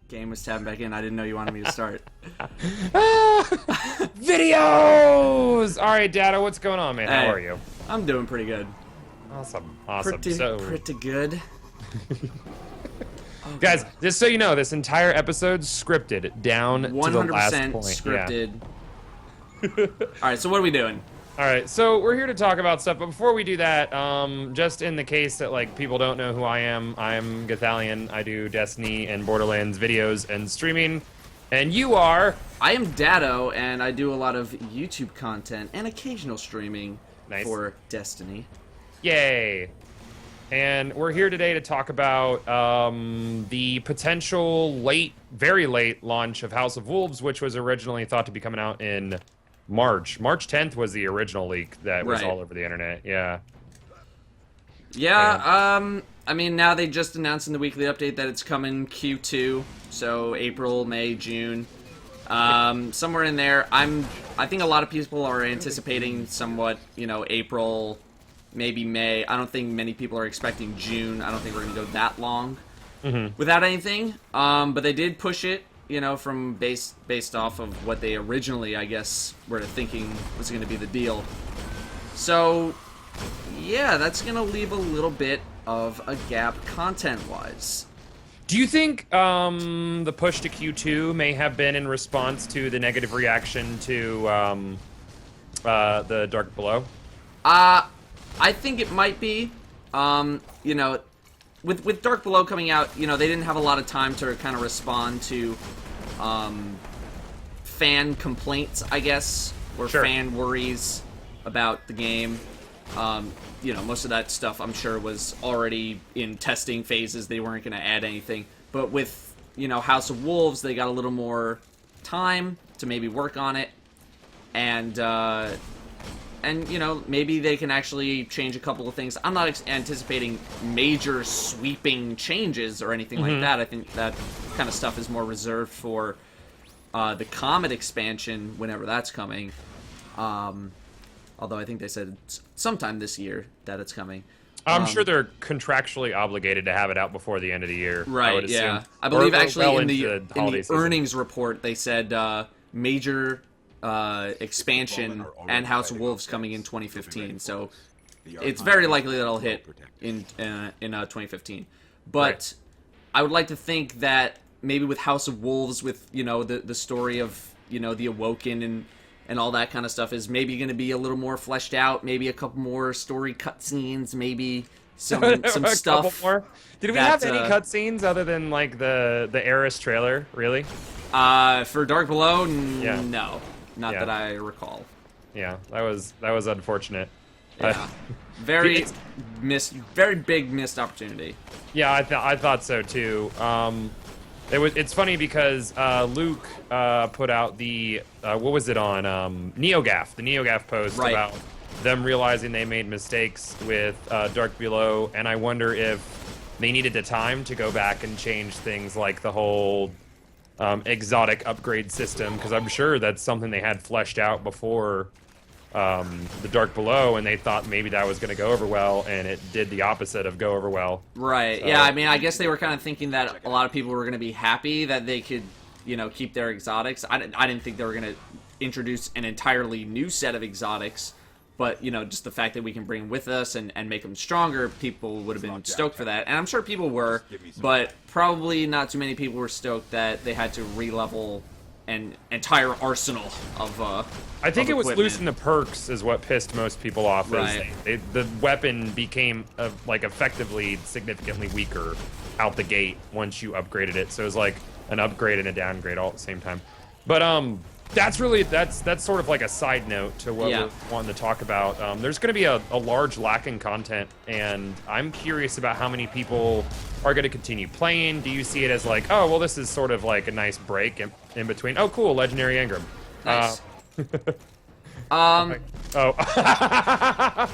Game was tabbing back in. I didn't know you wanted me to start. Videos! All right, Datto, what's going on, man? Hey, How are you? I'm doing pretty good. Awesome. Pretty good. Guys, just so you know, this entire episode's scripted down to the last 100% point. scripted. Yeah. All right, so what are we doing? All right, so we're here to talk about stuff, but before we do that, just in the case that like people don't know who I am Gothalion. I do Destiny and Borderlands videos and streaming, and you are. I am Datto, and I do a lot of YouTube content and occasional streaming for Destiny. Yay! And we're here today to talk about the potential very late launch of House of Wolves, which was originally thought to be coming out in March. March 10th was the original leak that was all over the internet. Yeah. Yeah, I mean, now they just announced in the weekly update that it's coming Q2, so April, May, June. Somewhere in there. I think a lot of people are anticipating somewhat, April, maybe May. I don't think many people are expecting June. I don't think we're going to go that long without anything. But they did push it, from based off of what they originally, I guess, were thinking was going to be the deal. So, yeah, that's going to leave a little bit of a gap content-wise. Do you think the push to Q2 may have been in response to the negative reaction to the Dark Below? I think it might be. With Dark Below coming out, they didn't have a lot of time to kind of respond to fan complaints, I guess, or fan worries about the game. Most of that stuff, I'm sure, was already in testing phases. They weren't going to add anything. But with, House of Wolves, they got a little more time to maybe work on it. And maybe they can actually change a couple of things. I'm not anticipating major sweeping changes or anything like that. I think that kind of stuff is more reserved for the Comet expansion, whenever that's coming. Although I think they said sometime this year that it's coming. I'm sure they're contractually obligated to have it out before the end of the year. Right, yeah. I believe actually in the earnings report they said major expansion and House of Wolves coming in 2015. So it's very likely that it'll hit in 2015. But I would like to think that maybe with House of Wolves, with the story of the Awoken and all that kind of stuff is maybe going to be a little more fleshed out. Maybe a couple more story cutscenes. Maybe some stuff. Couple more. Did we have any cutscenes other than like the Eris trailer? Really? For Dark Below, no, not that I recall. Yeah, that was unfortunate. Yeah. Very big missed opportunity. Yeah, I thought so too. It's funny because Luke put out the what was it on NeoGAF, the NeoGAF post about them realizing they made mistakes with Dark Below, and I wonder if they needed the time to go back and change things like the whole exotic upgrade system, because I'm sure that's something they had fleshed out before the Dark Below, and they thought maybe that was going to go over well, and it did the opposite of go over well. Right. So, yeah, I mean, I guess they were kind of thinking that a lot of people were going to be happy that they could, keep their exotics. I didn't think they were going to introduce an entirely new set of exotics, but, just the fact that we can bring them with us and make them stronger, people would have been stoked for that. And I'm sure people were, but probably not too many people were stoked that they had to re-level an entire arsenal of I think it was equipment. losing the perks is what pissed most people off. Right. The weapon became effectively significantly weaker out the gate once you upgraded it. So it was like an upgrade and a downgrade all at the same time. But that's sort of like a side note to what we're wanting to talk about. There's going to be a large lack in content, and I'm curious about how many people are going to continue playing. Do you see it as like, oh, well, this is sort of like a nice break in between? Oh, cool, Legendary Engram. Nice.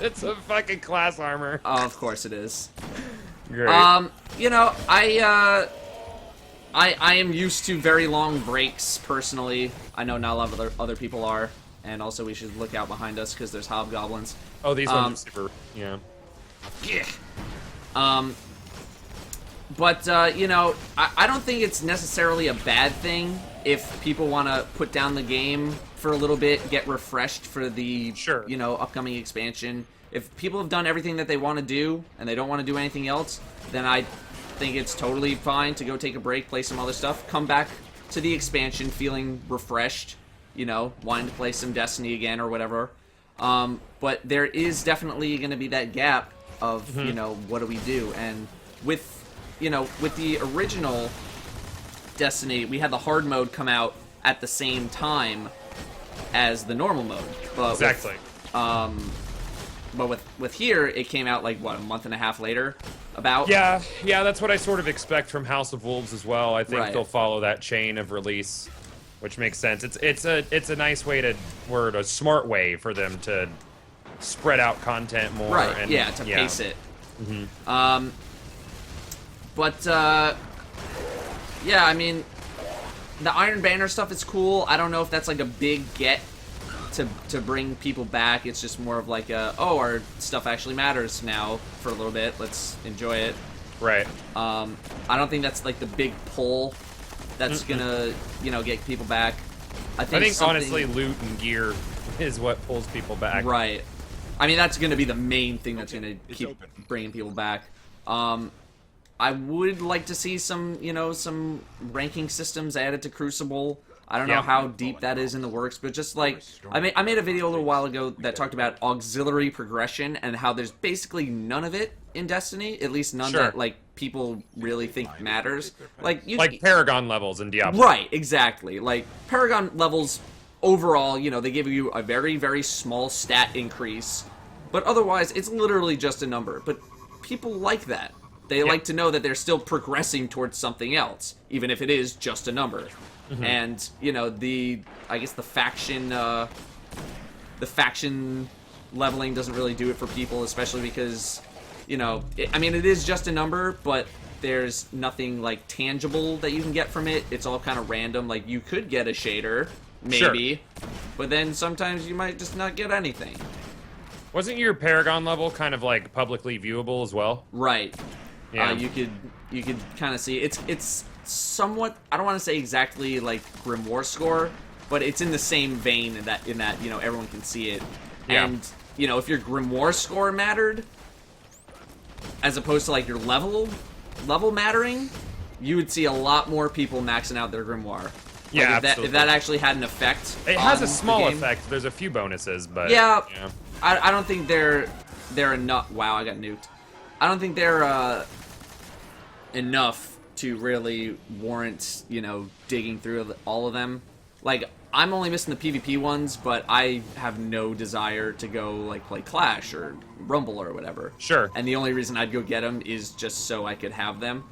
It's a fucking class armor. Oh, of course it is. Great. I am used to very long breaks, personally. I know not a lot of other people are. And also we should look out behind us because there's hobgoblins. Oh, these ones are super, yeah. Yeah. But, you know, I don't think it's necessarily a bad thing if people want to put down the game for a little bit, get refreshed for the, Sure. you know, upcoming expansion. If people have done everything that they want to do and they don't want to do anything else, then I think it's totally fine to go take a break, play some other stuff, come back to the expansion feeling refreshed, you know, wanting to play some Destiny again or whatever. But there is definitely going to be that gap of, you know, what do we do? And with, you know, with the original Destiny, we had the hard mode come out at the same time as the normal mode. But Exactly. But with here, it came out like, what, a month and a half later? About? Yeah, that's what I sort of expect from House of Wolves as well. I think Right. they'll follow that chain of release, which makes sense. It's a nice way to, or a smart way for them to spread out content more. Right, And, yeah, to pace it. But, yeah, I mean, the Iron Banner stuff is cool. I don't know if that's like a big get to bring people back. It's just more of like a, oh, our stuff actually matters now for a little bit. Let's enjoy it. Right. I don't think that's like the big pull that's gonna, you know, get people back. I think honestly, loot and gear is what pulls people back. Right. I mean, that's gonna be the main thing that's gonna keep bringing people back. I would like to see some, you know, some ranking systems added to Crucible. I don't know how deep that is in the works, but just like, I made a video a little while ago that talked about auxiliary progression and how there's basically none of it in Destiny, at least none that, like, people really think matters. Like Paragon levels in Diablo. Right, exactly. Like, Paragon levels, overall, you know, they give you a very, very small stat increase, but otherwise, it's literally just a number. But people like that. They like to know that they're still progressing towards something else, even if it is just a number. And, you know, I guess the faction leveling doesn't really do it for people, especially because, you know, I mean, it is just a number, but there's nothing, like, tangible that you can get from it. It's all kind of random. Like, you could get a shader, maybe, but then sometimes you might just not get anything. Wasn't your Paragon level kind of, like, publicly viewable as well? Right. Yeah. You could kind of see it's somewhat, I don't want to say exactly like Grimoire score, but it's in the same vein in that you know, everyone can see it. Yeah. And you know, if your Grimoire score mattered as opposed to like your level mattering, you would see a lot more people maxing out their Grimoire. Yeah, like if that actually had an effect. It has on a small the game. effect. There's a few bonuses, but yeah, you know. I don't think they're enough. Wow, I got nuked. I don't think they're enough to really warrant, you know, digging through all of them. Like, I'm only missing the PvP ones, but I have no desire to go, like, play Clash or Rumble or whatever. Sure. And the only reason I'd go get them is just so I could have them.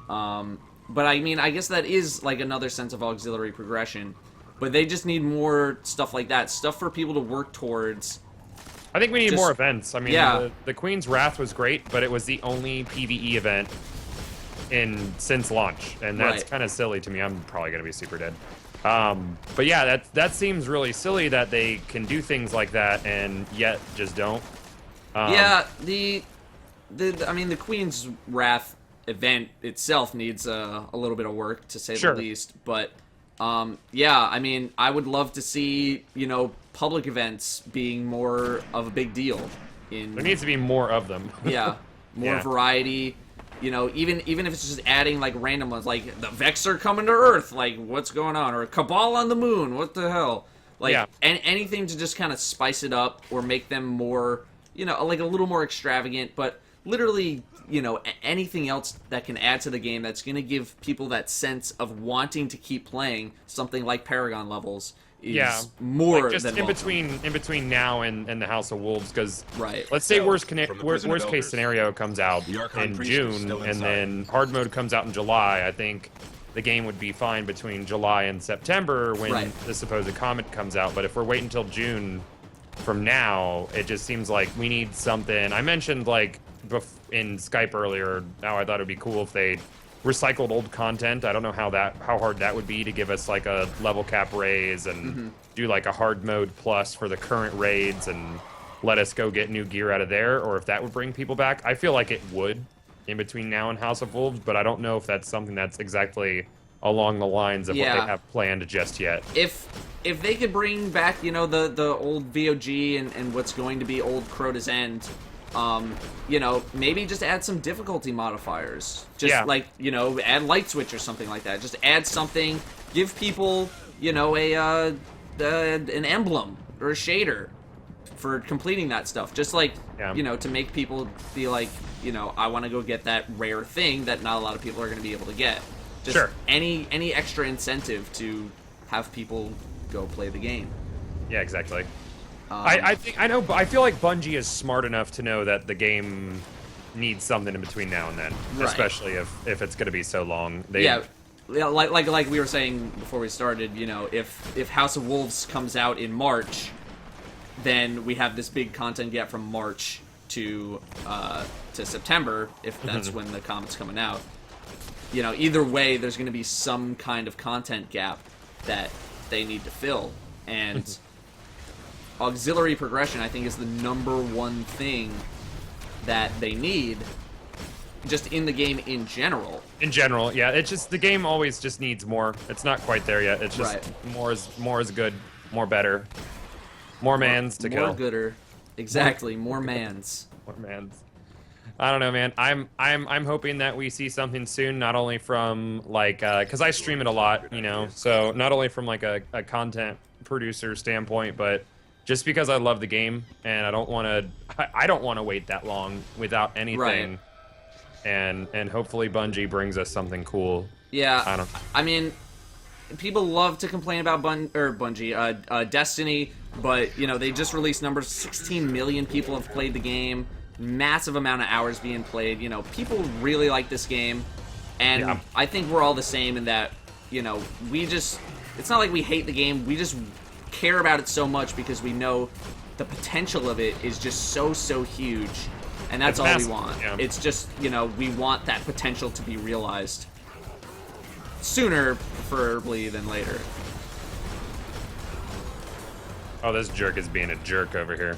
But I mean, I guess that is, like, another sense of auxiliary progression. But they just need more stuff like that. Stuff for people to work towards. I think we need more events. I mean, yeah. the Queen's Wrath was great, but it was the only PvE event since launch, and that's kind of silly to me. I'm probably gonna be super dead. But yeah, that seems really silly that they can do things like that and yet just don't. Yeah, I mean, the Queen's Wrath event itself needs a little bit of work, to say the least. But yeah, I mean, I would love to see, you know, public events being more of a big deal. There needs to be more of them. Yeah, more variety. You know, even if it's just adding, like, random ones, like, the Vex are coming to Earth, like, what's going on? Or Cabal on the Moon, what the hell? Like, anything to just kind of spice it up or make them more, you know, like, a little more extravagant, but literally, you know, anything else that can add to the game that's going to give people that sense of wanting to keep playing something like Paragon levels is more like just than in welcome. between now and the House of Wolves, because let's say worst case scenario comes out in June and then hard mode comes out in July. I think the game would be fine between July and September when the supposed comet comes out. But if we're waiting until June from now, it just seems like we need something. I mentioned, like, in Skype earlier, how I thought it would be cool if they recycled old content. I don't know how hard that would be to give us, like, a level cap raise and do, like, a hard mode plus for the current raids and let us go get new gear out of there, or if that would bring people back. I feel like it would. in between now and House of Wolves, but I don't know if that's something that's exactly along the lines of what they have planned just yet. If they could bring back, you know, the old VOG and what's going to be old Crota's End, you know, maybe just add some difficulty modifiers. Just like, you know, add light switch or something like that. Just add something, give people, you know, an emblem or a shader for completing that stuff. Just like, you know, to make people feel like, you know, I want to go get that rare thing that not a lot of people are going to be able to get. Just any extra incentive to have people go play the game. Yeah, exactly. I feel like Bungie is smart enough to know that the game needs something in between now and then, especially if it's going to be so long. Like we were saying before we started, you know, if House of Wolves comes out in March, then we have this big content gap from March to September, if that's when the comet's coming out. You know, either way, there's going to be some kind of content gap that they need to fill, and auxiliary progression, I think, is the #1 thing that they need, just in the game in general. In general, yeah. It's just, the game always just needs more. It's not quite there yet. It's just more is good, more better, more mans to kill. More gooder, exactly. More mans. More mans. I don't know, man. I'm hoping that we see something soon, not only from, like, because I stream it a lot, you know, so not only from, like, a content producer standpoint, but just because I love the game, and I don't want to wait that long without anything, and hopefully Bungie brings us something cool. Yeah, I mean, people love to complain about Bungie, Destiny, but, you know, they just released numbers. 16 million people have played the game. Massive amount of hours being played. You know, people really like this game, and I think we're all the same in that, you know, it's not like we hate the game, we just care about it so much because we know the potential of it is just so huge, and that's all we want. It's just, you know, we want that potential to be realized sooner, preferably, than later. Oh, this jerk is being a jerk over here.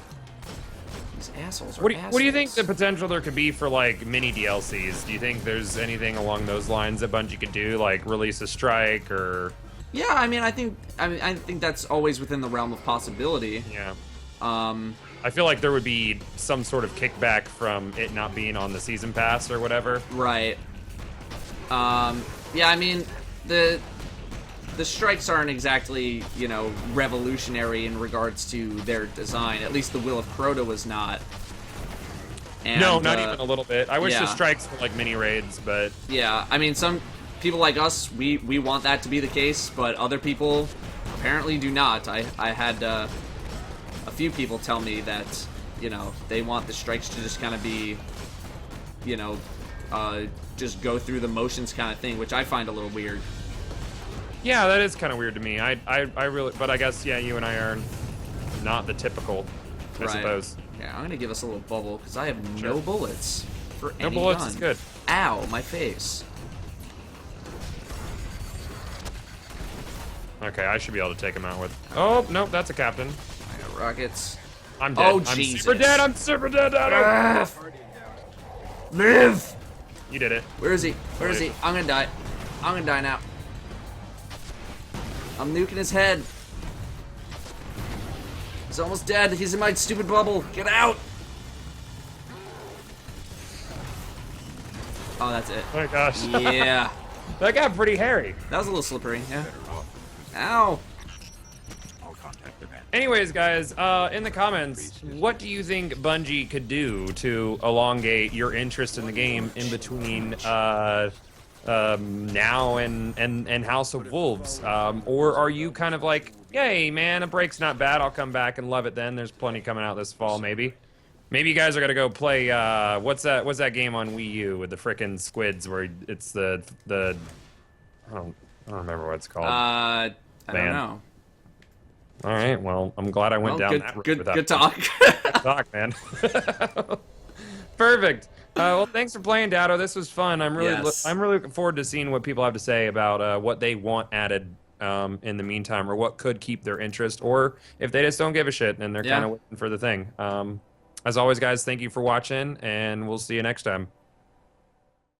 Assholes are what do you think the potential there could be for, like, mini DLCs? Do you think there's anything along those lines that Bungie could do, like release a strike or? Yeah, I mean, I think that's always within the realm of possibility. Yeah. I feel like there would be some sort of kickback from it not being on the season pass or whatever. Right. Yeah, I mean, the strikes aren't exactly, you know, revolutionary in regards to their design. At least the Will of Crota was not. And, no, not even a little bit. I wish the strikes were like mini raids, but yeah, I mean, some people like us, we want that to be the case, but other people apparently do not. I had a few people tell me that, you know, they want the strikes to just kind of be, you know, just go through the motions kind of thing, which I find a little weird. Yeah, that is kind of weird to me. I really, but I guess, yeah, you and I are not the typical, I suppose. Yeah, I'm gonna give us a little bubble because I have no bullets for any No bullets gun. is good. Ow, my face. Okay, I should be able to take him out with. Oh nope, that's a captain. I got rockets. I'm dead. Oh, I'm Jesus. super dead. I'm super dead. Datto. Live! You did it. Where is he? Where is he? I'm gonna die. I'm gonna die now. I'm nuking his head. He's almost dead. He's in my stupid bubble. Get out! Oh, that's it. Oh my gosh. Yeah. That got pretty hairy. That was a little slippery, yeah. Ow! Anyways, guys, in the comments, what do you think Bungie could do to elongate your interest in the game in between now and House of Wolves? Or are you kind of like, yay, man, a break's not bad, I'll come back and love it then. There's plenty coming out this fall, maybe. Maybe you guys are gonna go play, what's that game on Wii U with the frickin' squids where it's the I don't remember what it's called. I don't know. All right, well, I'm glad I went down that route. Good talk. Good talk, man. Perfect. Well, thanks for playing, Datto. This was fun. I'm really looking forward to seeing what people have to say about what they want added in the meantime, or what could keep their interest, or if they just don't give a shit and they're kind of waiting for the thing. As always, guys, thank you for watching, and we'll see you next time.